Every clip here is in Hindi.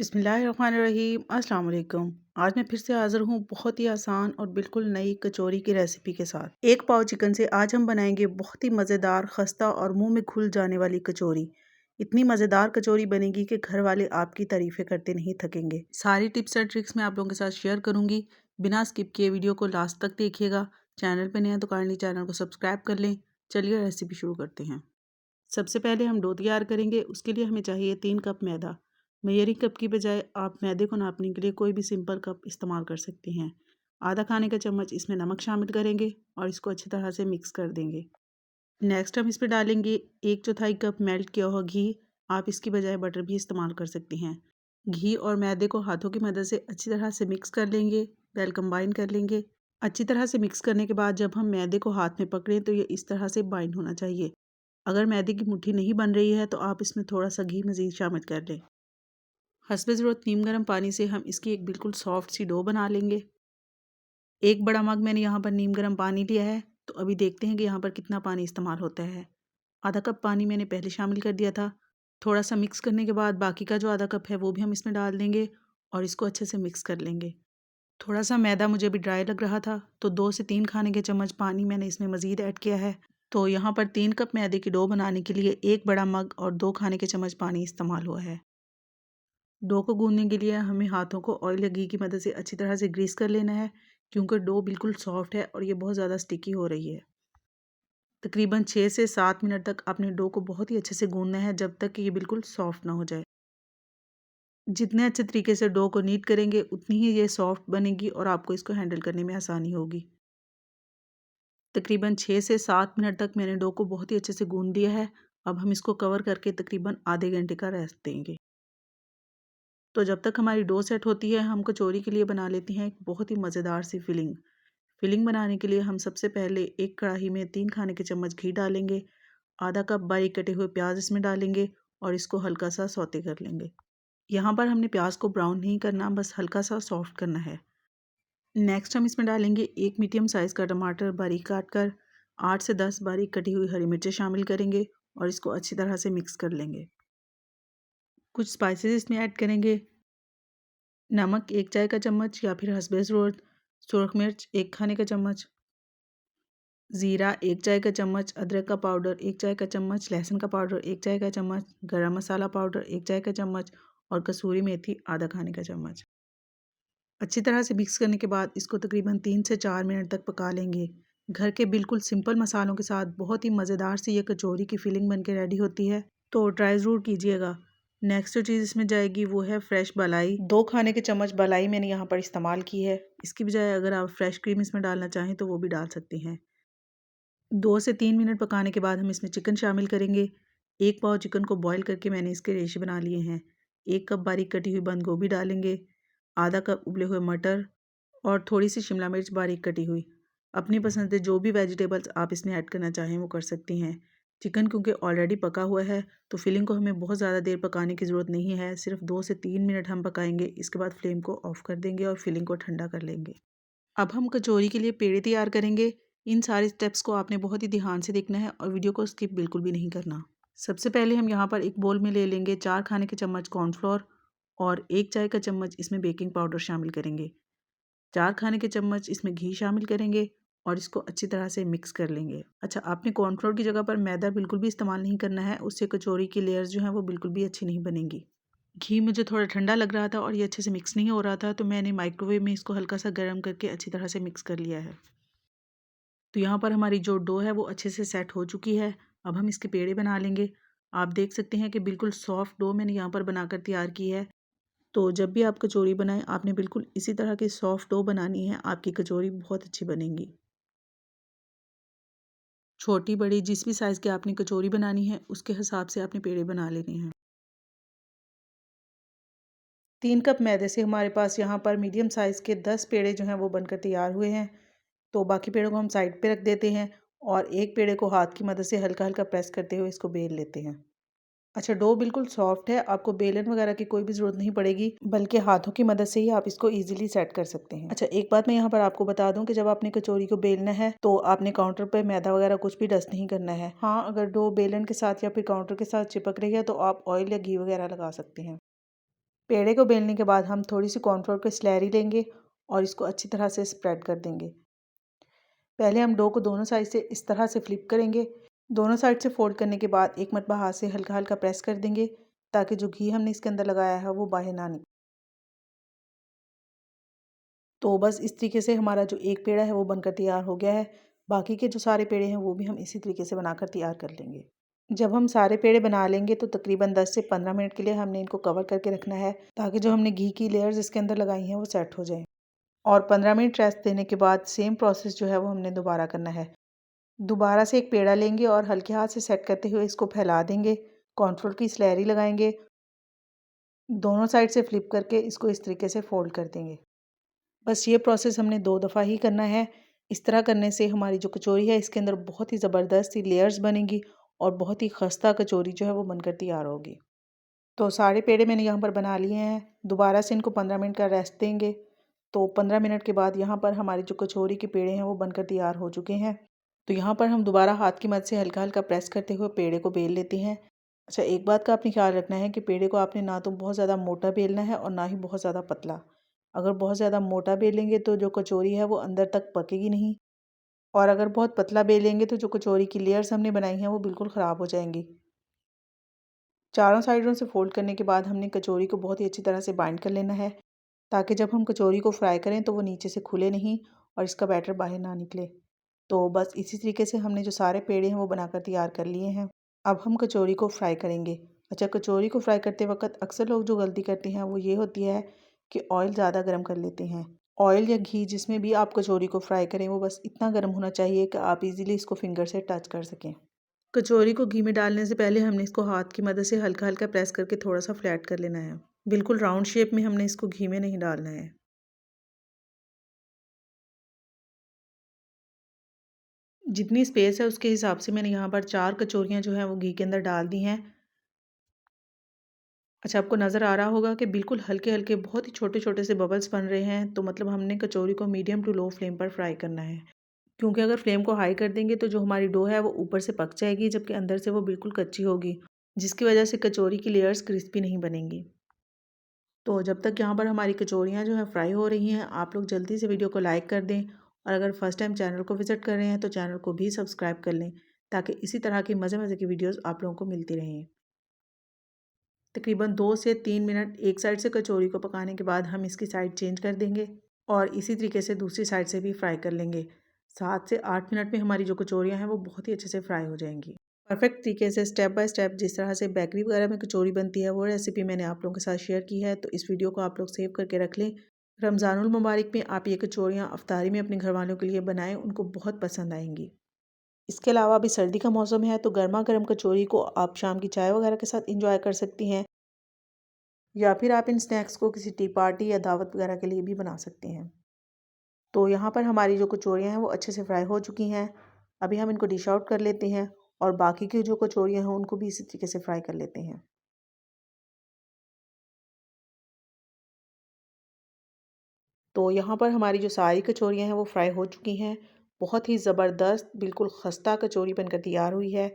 बिस्मिल्लाहिर्रहमानिर्रहीम अस्सलाम वालेकुम। आज मैं फिर से हाज़िर हूँ बहुत ही आसान और बिल्कुल नई कचौरी की रेसिपी के साथ। एक पाव चिकन से आज हम बनाएंगे बहुत ही मज़ेदार, खस्ता और मुंह में घुल जाने वाली कचौरी। इतनी मज़ेदार कचौरी बनेगी कि घर वाले आपकी तारीफ़ें करते नहीं थकेंगे। सारी टिप्स एंड ट्रिक्स मैं आप लोगों के साथ शेयर करूँगी। बिना स्किप किए वीडियो को लास्ट तक देखिएगा। चैनल पर नए हैं तो काइंडली चैनल को सब्सक्राइब कर लें। चलिए रेसिपी शुरू करते हैं। सबसे पहले हम डो तैयार करेंगे। उसके लिए हमें चाहिए 3 कप मैदा। मेजरिंग कप की बजाय आप मैदे को नापने के लिए कोई भी सिंपल कप इस्तेमाल कर सकते हैं। आधा खाने का चम्मच इसमें नमक शामिल करेंगे और इसको अच्छी तरह से मिक्स कर देंगे। नेक्स्ट हम इस पर डालेंगे 1/4 कप मेल्ट किया हुआ घी। आप इसकी बजाय बटर भी इस्तेमाल कर सकते हैं। घी और मैदे को हाथों की मदद से अच्छी तरह से मिक्स कर लेंगे, वेल कंबाइन कर लेंगे। अच्छी तरह से मिक्स करने के बाद जब हम मैदे को हाथ में पकड़ें तो ये इस तरह से बाइंड होना चाहिए। अगर मैदे की मुट्ठी नहीं बन रही है तो आप इसमें थोड़ा सा घी मज़ीद शामिल कर लें। हस्बे ज़रूरत नीम गर्म पानी से हम इसकी एक बिल्कुल सॉफ्ट सी डो बना लेंगे। एक बड़ा मग मैंने यहाँ पर नीम गर्म पानी लिया है। तो अभी देखते हैं कि यहाँ पर कितना पानी इस्तेमाल होता है। आधा कप पानी मैंने पहले शामिल कर दिया था। थोड़ा सा मिक्स करने के बाद बाकी का जो आधा कप है वो भी हम इसमें डाल देंगे और इसको अच्छे से मिक्स कर लेंगे। थोड़ा सा मैदा मुझे अभी ड्राई लग रहा था तो 2 से 3 खाने के चम्मच पानी मैंने इसमें मज़ीद ऐड किया है। तो यहाँ पर 3 कप मैदे की डो बनाने के लिए एक बड़ा मग और 2 खाने के चम्मच पानी इस्तेमाल हुआ है। डो को गूंदने के लिए हमें हाथों को ऑयल या घी की मदद से अच्छी तरह से ग्रीस कर लेना है, क्योंकि डो बिल्कुल सॉफ्ट है और ये बहुत ज़्यादा स्टिकी हो रही है। तकरीबन 6 से 7 मिनट तक अपने डो को बहुत ही अच्छे से गूंदना है, जब तक कि ये बिल्कुल सॉफ्ट ना हो जाए। जितने अच्छे तरीके से डो को नीट करेंगे उतनी ही ये सॉफ्ट बनेगी और आपको इसको हैंडल करने में आसानी होगी। तकरीबन 6 से 7 मिनट तक मैंने डो को बहुत ही अच्छे से गूंद दिया है। अब हम इसको कवर करके तकरीबन आधे घंटे का रेस्ट देंगे। तो जब तक हमारी डो सेट होती है हम कचौरी के लिए बना लेते हैं एक बहुत ही मज़ेदार सी फिलिंग। फिलिंग बनाने के लिए हम सबसे पहले एक कढ़ाई में 3 खाने के चम्मच घी डालेंगे। आधा कप बारीक कटे हुए प्याज इसमें डालेंगे और इसको हल्का सा सौते कर लेंगे। यहाँ पर हमने प्याज को ब्राउन नहीं करना, बस हल्का सा सॉफ्ट करना है। नेक्स्ट हम इसमें डालेंगे एक मीडियम साइज़ का टमाटर बारीक काट कर। 8 से 10 बारीक कटी हुई हरी मिर्चें शामिल करेंगे और इसको अच्छी तरह से मिक्स कर लेंगे। कुछ स्पाइसेस इसमें ऐड करेंगे। नमक 1 चाय का चम्मच या फिर हस्बे ज़रूरत, सुरख मिर्च 1 खाने का चम्मच, ज़ीरा 1 चाय का चम्मच, अदरक का पाउडर 1 चाय का चम्मच, लहसुन का पाउडर 1 चाय का चम्मच, गरम मसाला पाउडर 1 चाय का चम्मच और कसूरी मेथी आधा खाने का चम्मच। अच्छी तरह से मिक्स करने के बाद इसको तकरीबन 3 से 4 मिनट तक पका लेंगे। घर के बिल्कुल सिंपल मसालों के साथ बहुत ही मज़ेदार सी ये कचौरी की फिलिंग बनके रेडी होती है, तो ट्राई ज़रूर कीजिएगा। नेक्स्ट जो चीज़ इसमें जाएगी वो है फ्रेश मलाई। 2 खाने के चम्मच मलाई मैंने यहाँ पर इस्तेमाल की है। इसकी बजाय अगर आप फ्रेश क्रीम इसमें डालना चाहें तो वो भी डाल सकते हैं। 2 से 3 मिनट पकाने के बाद हम इसमें चिकन शामिल करेंगे। 1 पाव चिकन को बॉईल करके मैंने इसके रेशे बना लिए हैं। 1 कप बारीक कटी हुई बंद गोभी डालेंगे, आधा कप उबले हुए मटर और थोड़ी सी शिमला मिर्च बारीक कटी हुई। अपनी पसंद से जो भी वेजिटेबल्स आप इसमें ऐड करना चाहें वो कर सकती हैं। चिकन क्योंकि ऑलरेडी पका हुआ है तो फिलिंग को हमें बहुत ज़्यादा देर पकाने की ज़रूरत नहीं है, सिर्फ 2 से 3 मिनट हम पकाएंगे। इसके बाद फ्लेम को ऑफ कर देंगे और फिलिंग को ठंडा कर लेंगे। अब हम कचौरी के लिए पेड़े तैयार करेंगे। इन सारे स्टेप्स को आपने बहुत ही ध्यान से देखना है और वीडियो को स्किप बिल्कुल भी नहीं करना। सबसे पहले हम यहाँ पर एक बोल में ले लेंगे 4 खाने के चम्मच कॉर्नफ्लोर और 1 चाय का चम्मच इसमें बेकिंग पाउडर शामिल करेंगे। 4 खाने के चम्मच इसमें घी शामिल करेंगे और इसको अच्छी तरह से मिक्स कर लेंगे। अच्छा, आपने कॉर्नफ्लोर की जगह पर मैदा बिल्कुल भी इस्तेमाल नहीं करना है, उससे कचौरी की लेयर्स जो हैं वो बिल्कुल भी अच्छी नहीं बनेंगी। घी मुझे थोड़ा ठंडा लग रहा था और ये अच्छे से मिक्स नहीं हो रहा था, तो मैंने माइक्रोवेव में इसको हल्का सा गर्म करके अच्छी तरह से मिक्स कर लिया है। तो यहाँ पर हमारी जो डो है वो अच्छे से सेट हो चुकी है। अब हम इसके पेड़े बना लेंगे। आप देख सकते हैं कि बिल्कुल सॉफ्ट डो मैंने यहाँ पर बनाकर तैयार की है। तो जब भी आप कचौरी बनाएं आपने बिल्कुल इसी तरह की सॉफ्ट डो बनानी है, आपकी कचौरी बहुत अच्छी बनेगी। छोटी बड़ी जिस भी साइज़ की आपने कचौरी बनानी है उसके हिसाब से आपने पेड़े बना लेने हैं। 3 कप मैदे से हमारे पास यहाँ पर मीडियम साइज़ के 10 पेड़े जो हैं वो बनकर तैयार हुए हैं। तो बाकी पेड़ों को हम साइड पे रख देते हैं और एक पेड़े को हाथ की मदद से हल्का हल्का प्रेस करते हुए इसको बेल लेते हैं। अच्छा, डो बिल्कुल सॉफ्ट है, आपको बेलन वगैरह की कोई भी ज़रूरत नहीं पड़ेगी, बल्कि हाथों की मदद से ही आप इसको ईजिली सेट कर सकते हैं। अच्छा, एक बात मैं यहाँ पर आपको बता दूं कि जब आपने कचौरी को बेलना है तो आपने काउंटर पर मैदा वगैरह कुछ भी डस्ट नहीं करना है। हाँ, अगर डो बेलन के साथ या फिर काउंटर के साथ चिपक रही है तो आप ऑयल या घी वगैरह लगा सकते हैं। पेड़े को बेलने के बाद हम थोड़ी सी कॉर्नफ्लोर की स्लैरी लेंगे और इसको अच्छी तरह से स्प्रेड कर देंगे। पहले हम डो को दोनों साइड से इस तरह से फ्लिप करेंगे। दोनों साइड से फोल्ड करने के बाद एक मरतबा हाथ से हल्का हल्का प्रेस कर देंगे ताकि जो घी हमने इसके अंदर लगाया है वो बाहर ना निकले। तो बस इस तरीके से हमारा जो एक पेड़ा है वो बनकर तैयार हो गया है। बाकी के जो सारे पेड़े हैं वो भी हम इसी तरीके से बनाकर तैयार कर लेंगे। जब हम सारे पेड़े बना लेंगे तो तकरीबन 10 से 15 मिनट के लिए हमने इनको कवर करके रखना है ताकि जो हमने घी की लेयर्स इसके अंदर लगाई हैं वो सेट हो जाएं। और 15 मिनट रेस्ट देने के बाद सेम प्रोसेस जो है वो हमने दोबारा करना है। दोबारा से एक पेड़ा लेंगे और हल्के हाथ से सेट करते हुए इसको फैला देंगे। कॉर्नफ्लोर की स्लैरी लगाएंगे, दोनों साइड से फ्लिप करके इसको इस तरीके से फोल्ड कर देंगे। बस ये प्रोसेस हमने 2 दफ़ा ही करना है। इस तरह करने से हमारी जो कचौरी है इसके अंदर बहुत ही ज़बरदस्त सी लेयर्स बनेंगी और बहुत ही खस्ता कचौरी जो है वो बनकर तैयार होगी। तो सारे पेड़े मैंने यहाँ पर बना लिए हैं। दोबारा से इनको 15 मिनट का रेस्ट देंगे। तो 15 मिनट के बाद यहाँ पर हमारी जो कचौरी के पेड़े हैं वो बनकर तैयार हो चुके हैं। तो यहाँ पर हम दोबारा हाथ की मदद से हल्का हल्का प्रेस करते हुए पेड़े को बेल लेते हैं। अच्छा, एक बात का आपने ख्याल रखना है कि पेड़े को आपने ना तो बहुत ज़्यादा मोटा बेलना है और ना ही बहुत ज़्यादा पतला। अगर बहुत ज़्यादा मोटा बेलेंगे तो जो कचौरी है वो अंदर तक पकेगी नहीं, और अगर बहुत पतला बेलेंगे तो जो कचौरी की लेयर्स हमने बनाई हैं वो बिल्कुल ख़राब हो जाएंगी। चारों साइडों से फोल्ड करने के बाद हमने कचौरी को बहुत ही अच्छी तरह से बाइंड कर लेना है ताकि जब हम कचौरी को फ्राई करें तो वो नीचे से खुले नहीं और इसका बैटर बाहर ना निकले। तो बस इसी तरीके से हमने जो सारे पेड़े हैं वो बनाकर तैयार कर लिए हैं। अब हम कचौरी को फ्राई करेंगे। अच्छा, कचौरी को फ्राई करते वक्त अक्सर लोग जो गलती करते हैं वो ये होती है कि ऑयल ज़्यादा गर्म कर लेते हैं। ऑयल या घी जिसमें भी आप कचौरी को फ्राई करें वो बस इतना गर्म होना चाहिए कि आप इजीली इसको फिंगर से टच कर सकें। कचौरी को घी में डालने से पहले हमने इसको हाथ की मदद से हल्का हल्का प्रेस करके थोड़ा सा फ्लैट कर लेना है। बिल्कुल राउंड शेप में हमने इसको घी में नहीं डालना है। जितनी स्पेस है उसके हिसाब से मैंने यहाँ पर 4 कचौरियाँ जो हैं वो घी के अंदर डाल दी हैं। अच्छा, आपको नज़र आ रहा होगा कि बिल्कुल हल्के हल्के बहुत ही छोटे छोटे से बबल्स बन रहे हैं, तो मतलब हमने कचौरी को मीडियम टू लो फ्लेम पर फ्राई करना है। क्योंकि अगर फ्लेम को हाई कर देंगे तो जो हमारी डो है वो ऊपर से पक जाएगी जबकि अंदर से वो बिल्कुल कच्ची होगी, जिसकी वजह से कचौरी की लेयर्स क्रिस्पी नहीं बनेंगी। तो जब तक यहाँ पर हमारी कचौरियाँ जो हैं फ्राई हो रही हैं, आप लोग जल्दी से वीडियो को लाइक कर दें और अगर फर्स्ट टाइम चैनल को विज़िट कर रहे हैं तो चैनल को भी सब्सक्राइब कर लें ताकि इसी तरह की मज़े मज़े की वीडियोस आप लोगों को मिलती रहें। तकरीबन 2 से 3 मिनट एक साइड से कचौरी को पकाने के बाद हम इसकी साइड चेंज कर देंगे और इसी तरीके से दूसरी साइड से भी फ्राई कर लेंगे। 7 से 8 मिनट में हमारी जो कचौरियाँ हैं वो बहुत ही अच्छे से फ्राई हो जाएंगी। परफेक्ट तरीके से स्टेप बाय स्टेप जिस तरह से बेकरी वगैरह में कचौरी बनती है वो रेसिपी मैंने आप लोगों के साथ शेयर की है, तो इस वीडियो को आप लोग सेव करके रख लें। रमज़ानुल मुबारक में आप ये कचौरियाँ अफ्तारी में अपने घर वालों के लिए बनाएं, उनको बहुत पसंद आएंगी। इसके अलावा अभी सर्दी का मौसम है तो गर्मा गर्म कचौरी को आप शाम की चाय वगैरह के साथ इंजॉय कर सकती हैं, या फिर आप इन स्नैक्स को किसी टी पार्टी या दावत वगैरह के लिए भी बना सकती हैं। तो यहाँ पर हमारी जो कचौरियाँ हैं वो अच्छे से फ्राई हो चुकी हैं। अभी हम इनको डिश आउट कर लेते हैं और बाकी की जो कचौरियाँ हैं उनको भी इसी तरीके से फ्राई कर लेते हैं। तो यहाँ पर हमारी जो सारी कचौरियाँ हैं वो फ्राई हो चुकी हैं। बहुत ही ज़बरदस्त बिल्कुल खस्ता कचौरी बनकर तैयार हुई है।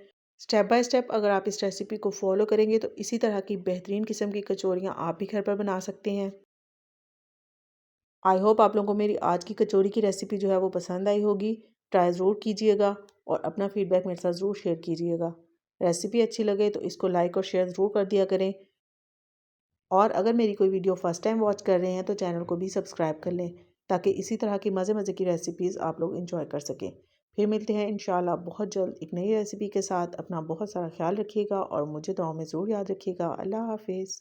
स्टेप बाय स्टेप अगर आप इस रेसिपी को फॉलो करेंगे तो इसी तरह की बेहतरीन किस्म की कचौरियाँ आप भी घर पर बना सकते हैं। आई होप आप लोगों को मेरी आज की कचौरी की रेसिपी जो है वो पसंद आई होगी। ट्राई ज़रूर कीजिएगा और अपना फीडबैक मेरे साथ ज़रूर शेयर कीजिएगा। रेसिपी अच्छी लगे तो इसको लाइक और शेयर ज़रूर कर दिया करें, और अगर मेरी कोई वीडियो फर्स्ट टाइम वॉच कर रहे हैं तो चैनल को भी सब्सक्राइब कर लें ताकि इसी तरह की मज़े मज़े की रेसिपीज़ आप लोग इंजॉय कर सकें। फिर मिलते हैं इंशाल्लाह बहुत जल्द एक नई रेसिपी के साथ। अपना बहुत सारा ख्याल रखिएगा और मुझे दुआओं में ज़रूर याद रखिएगा। अल्लाह हाफिज़।